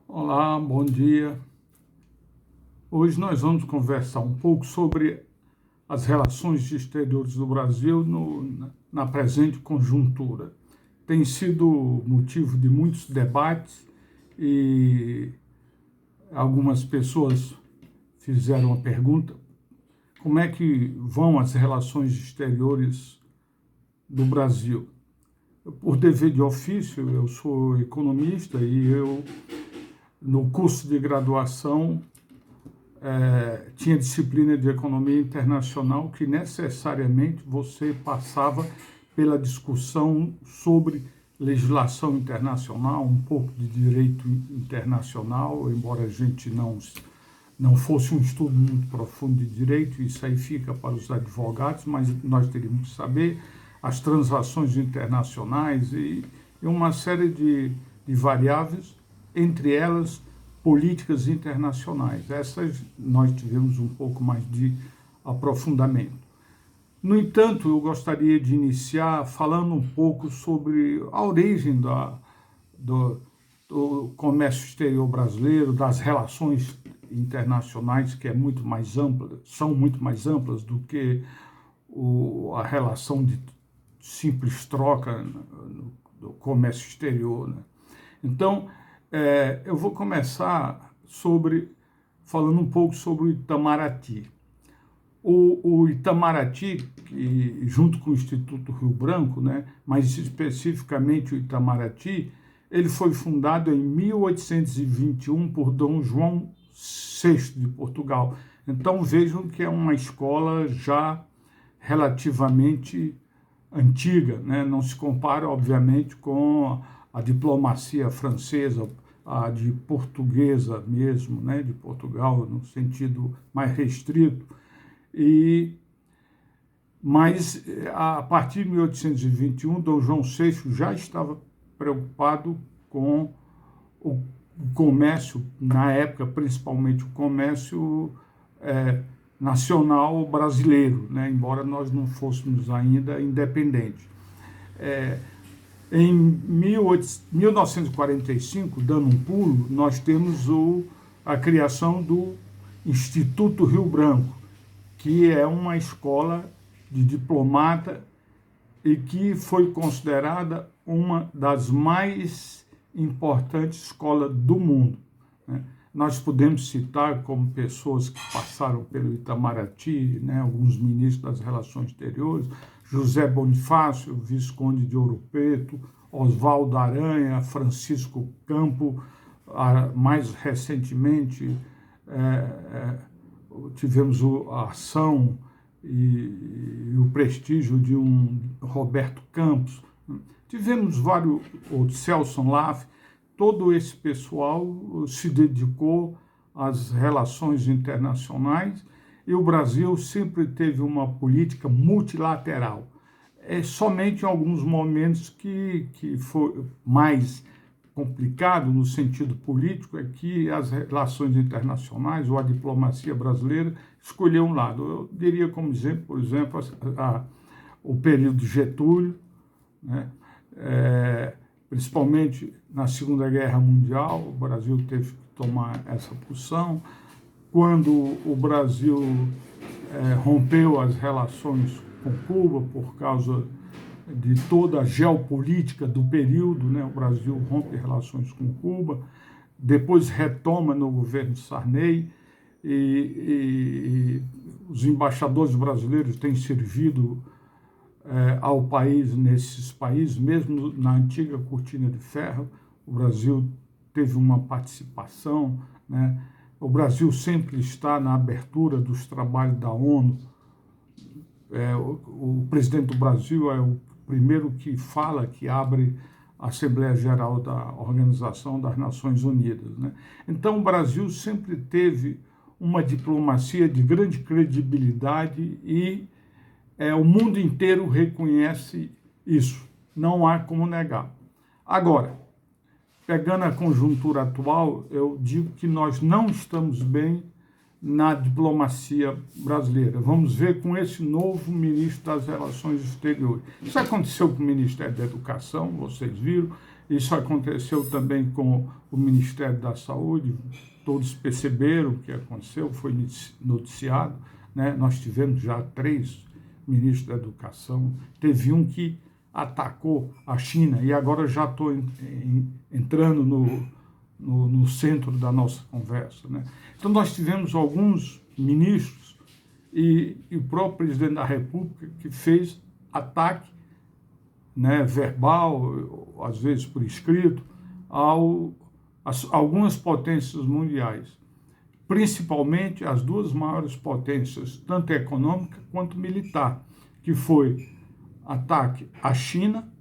Olá, bom dia. Hoje nós vamos conversar um pouco sobre as relações exteriores do Brasil na presente conjuntura. Tem sido motivo de muitos debates e algumas pessoas fizeram a pergunta: como é que vão as relações exteriores do Brasil? Por dever de ofício, eu sou economista e no curso de graduação, tinha disciplina de economia internacional que necessariamente você passava pela discussão sobre legislação internacional, um pouco de direito internacional, embora a gente não fosse um estudo muito profundo de direito, isso aí fica para os advogados, mas nós teríamos que saber as transações internacionais e uma série de variáveis, entre elas políticas internacionais. Essas nós tivemos um pouco mais de aprofundamento. No entanto, eu gostaria de iniciar falando um pouco sobre a origem do comércio exterior brasileiro, das relações internacionais, que são muito mais amplas do que a relação de simples troca do comércio exterior, né? Então, eu vou começar falando um pouco sobre o Itamaraty. O Itamaraty, que, junto com o Instituto Rio Branco, né, mas especificamente o Itamaraty, ele foi fundado em 1821 por Dom João VI de Portugal. Então vejam que é uma escola já relativamente antiga, né? Não se compara, obviamente, com a diplomacia francesa, a de portuguesa mesmo, né? De Portugal, no sentido mais restrito. Mas, a partir de 1821, Dom João VI já estava preocupado com o comércio, na época, principalmente o comércio nacional brasileiro, né? Embora nós não fôssemos ainda independentes. Em 1945, dando um pulo, nós temos a criação do Instituto Rio Branco, que é uma escola de diplomata e que foi considerada uma das mais importantes escolas do mundo, né? Nós podemos citar como pessoas que passaram pelo Itamaraty, né, alguns ministros das Relações Exteriores, José Bonifácio, Visconde de Ouro Preto, Oswaldo Aranha, Francisco Campo, mais recentemente tivemos a ação e o prestígio de um Roberto Campos, tivemos vários outros, Celso Laff. Todo esse pessoal se dedicou às relações internacionais e o Brasil sempre teve uma política multilateral. Somente em alguns momentos que foi mais complicado no sentido político é que as relações internacionais ou a diplomacia brasileira escolheu um lado. Eu diria como exemplo, por exemplo, o período de Getúlio, né? Principalmente na Segunda Guerra Mundial, o Brasil teve que tomar essa posição. Quando o Brasil rompeu as relações com Cuba por causa de toda a geopolítica do período, né? O Brasil rompe relações com Cuba, depois retoma no governo Sarney, e os embaixadores brasileiros têm servido ao país, nesses países, mesmo na antiga cortina de ferro, o Brasil teve uma participação, né? O Brasil sempre está na abertura dos trabalhos da ONU. O presidente do Brasil é o primeiro que fala, que abre a Assembleia Geral da Organização das Nações Unidas, né? Então o Brasil sempre teve uma diplomacia de grande credibilidade e o mundo inteiro reconhece isso, não há como negar. Agora, pegando a conjuntura atual, eu digo que nós não estamos bem na diplomacia brasileira. Vamos ver com esse novo ministro das Relações Exteriores. Isso aconteceu com o Ministério da Educação, vocês viram, Isso aconteceu também com o Ministério da Saúde, todos perceberam o que aconteceu, foi noticiado, né? Nós tivemos já 3 ministros da Educação, teve um que atacou a China, e agora já estou entrando no centro da nossa conversa, né? Então nós tivemos alguns ministros e o próprio presidente da República que fez ataque, né, verbal, às vezes por escrito, algumas potências mundiais, principalmente as 2 maiores potências, tanto econômica quanto militar, que foi ataque à China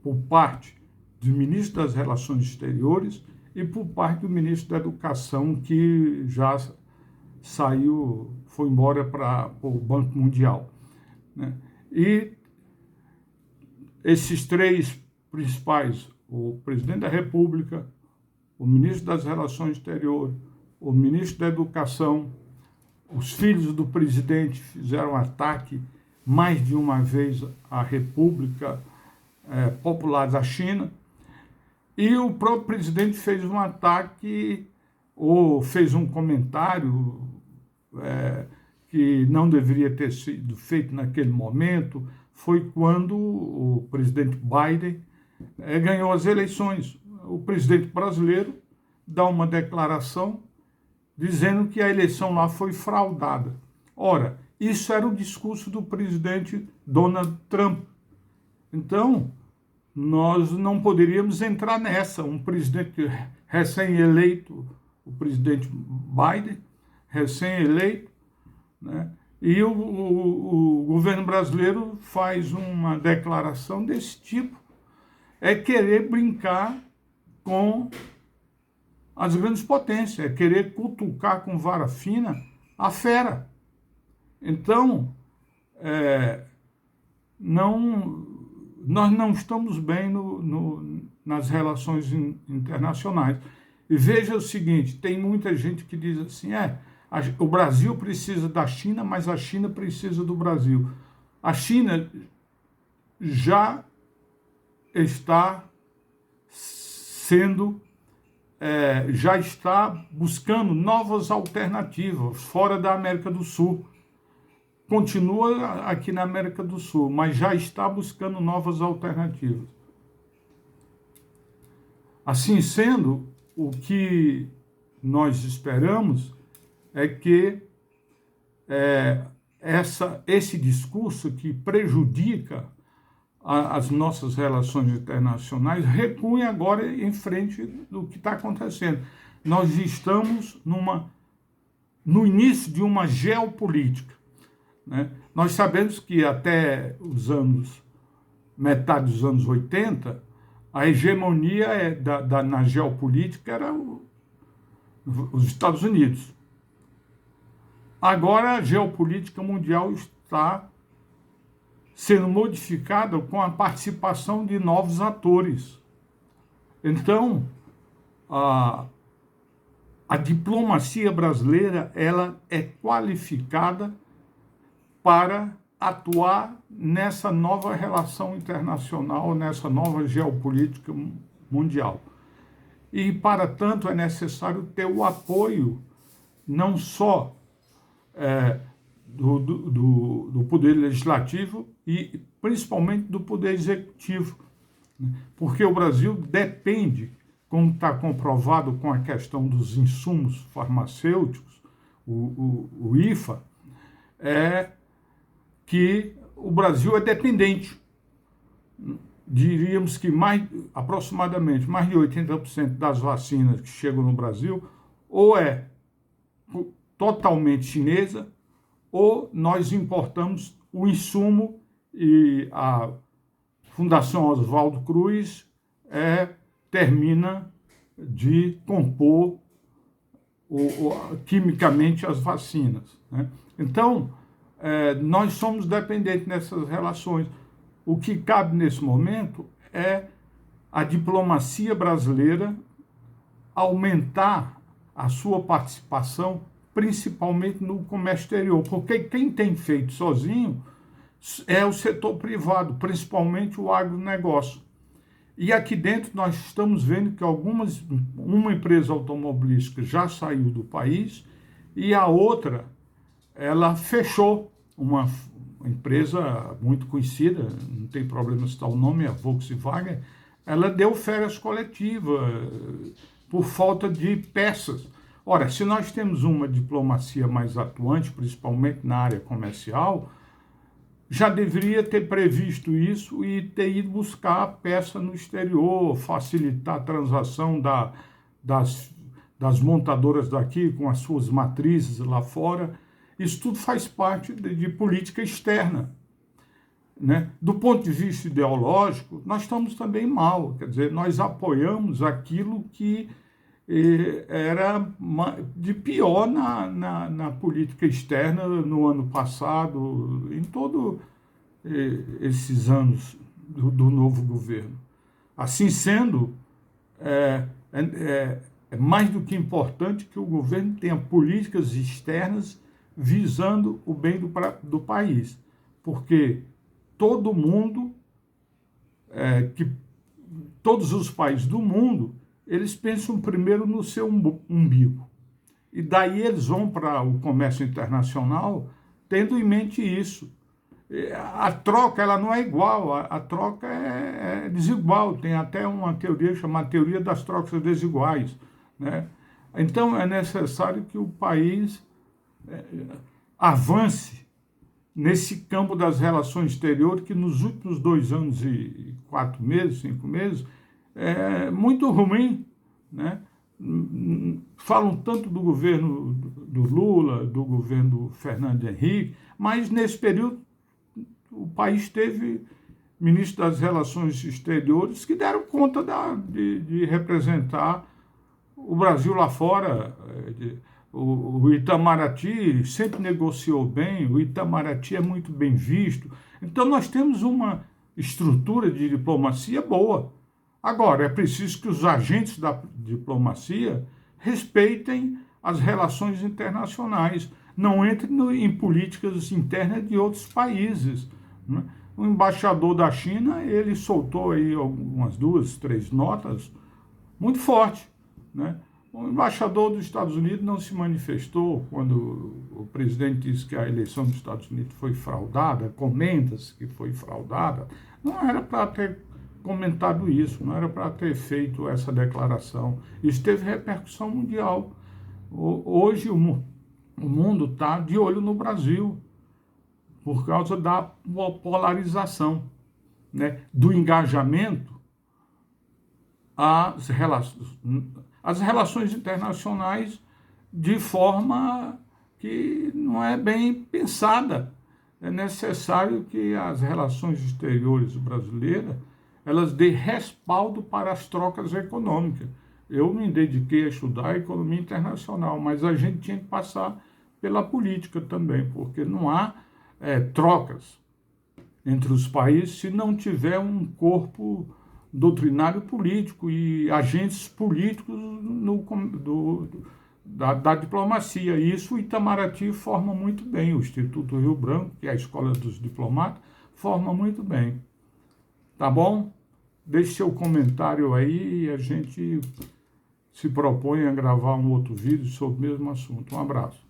por parte do ministro das Relações Exteriores e por parte do ministro da Educação, que já saiu, foi embora para o Banco Mundial, né? E esses 3 principais, o presidente da República, o ministro das Relações Exteriores, o ministro da Educação, os filhos do presidente fizeram ataque mais de uma vez à República Popular da China, e o próprio presidente fez um ataque ou fez um comentário que não deveria ter sido feito naquele momento. Foi quando o presidente Biden ganhou as eleições. O presidente brasileiro dá uma declaração dizendo que a eleição lá foi fraudada. Ora, isso era o discurso do presidente Donald Trump. Então, nós não poderíamos entrar nessa. Um presidente recém-eleito, o presidente Biden, recém-eleito, né? E o governo brasileiro faz uma declaração desse tipo. É querer brincar com as grandes potências, é querer cutucar com vara fina a fera. Então, nós não estamos bem nas relações internacionais. E veja o seguinte, tem muita gente que diz assim, o Brasil precisa da China, mas a China precisa do Brasil. A China já está já está buscando novas alternativas fora da América do Sul. Continua aqui na América do Sul, mas já está buscando novas alternativas. Assim sendo, o que nós esperamos é que esse discurso que prejudica as nossas relações internacionais recue agora em frente do que está acontecendo. Nós estamos no início de uma geopolítica, né? Nós sabemos que até metade dos anos 80, a hegemonia na geopolítica era os Estados Unidos. Agora a geopolítica mundial está sendo modificada com a participação de novos atores. Então, a diplomacia brasileira ela é qualificada para atuar nessa nova relação internacional, nessa nova geopolítica mundial. E, para tanto, é necessário ter o apoio não só do Poder Legislativo e principalmente do Poder Executivo, porque o Brasil depende, como está comprovado com a questão dos insumos farmacêuticos, o IFA, que o Brasil é dependente. Diríamos que aproximadamente mais de 80% das vacinas que chegam no Brasil ou é totalmente chinesa, ou nós importamos o insumo, e a Fundação Oswaldo Cruz termina de compor quimicamente as vacinas, né? Então, nós somos dependentes nessas relações. O que cabe nesse momento é a diplomacia brasileira aumentar a sua participação, principalmente no comércio exterior, porque quem tem feito sozinho é o setor privado, principalmente o agronegócio. E aqui dentro nós estamos vendo que uma empresa automobilística já saiu do país e a outra, ela fechou, uma empresa muito conhecida, não tem problema citar o nome, é a Volkswagen, ela deu férias coletivas por falta de peças. Ora, se nós temos uma diplomacia mais atuante, principalmente na área comercial, já deveria ter previsto isso e ter ido buscar a peça no exterior, facilitar a transação das montadoras daqui com as suas matrizes lá fora. Isso tudo faz parte de política externa, né? Do ponto de vista ideológico, nós estamos também mal, quer dizer, nós apoiamos aquilo que era de pior na política externa no ano passado, em todos esses anos do novo governo. Assim sendo, é mais do que importante que o governo tenha políticas externas visando o bem do país, porque todo mundo, todos os países do mundo, eles pensam primeiro no seu umbigo. E daí eles vão para o comércio internacional tendo em mente isso. A troca, ela não é igual, a troca é desigual. Tem até uma teoria chamada teoria das trocas desiguais, né? Então é necessário que o país avance nesse campo das relações exteriores, que nos últimos 2 anos e 4 meses, 5 meses, é muito ruim, né? Falam tanto do governo do Lula, do governo do Fernando Henrique, mas nesse período o país teve ministros das Relações Exteriores que deram conta de representar o Brasil lá fora. O Itamaraty sempre negociou bem, o Itamaraty é muito bem visto. Então nós temos uma estrutura de diplomacia boa. Agora, é preciso que os agentes da diplomacia respeitem as relações internacionais, não entrem em políticas internas de outros países, né? O embaixador da China, ele soltou aí umas 2, 3 notas muito fortes, né? O embaixador dos Estados Unidos não se manifestou quando o presidente disse que a eleição dos Estados Unidos foi fraudada, comenta-se que foi fraudada. Não era para ter comentado isso, não era para ter feito essa declaração. Isso teve repercussão mundial. Hoje o mundo está de olho no Brasil por causa da polarização, né? Do engajamento às relações internacionais de forma que não é bem pensada. É necessário que as relações exteriores brasileiras elas dêem respaldo para as trocas econômicas. Eu me dediquei a estudar a economia internacional, mas a gente tinha que passar pela política também, porque não há trocas entre os países se não tiver um corpo doutrinário político e agentes políticos da diplomacia. E isso o Itamaraty forma muito bem, o Instituto Rio Branco, que é a escola dos diplomatas, forma muito bem. Tá bom? Deixe seu comentário aí e a gente se propõe a gravar um outro vídeo sobre o mesmo assunto. Um abraço.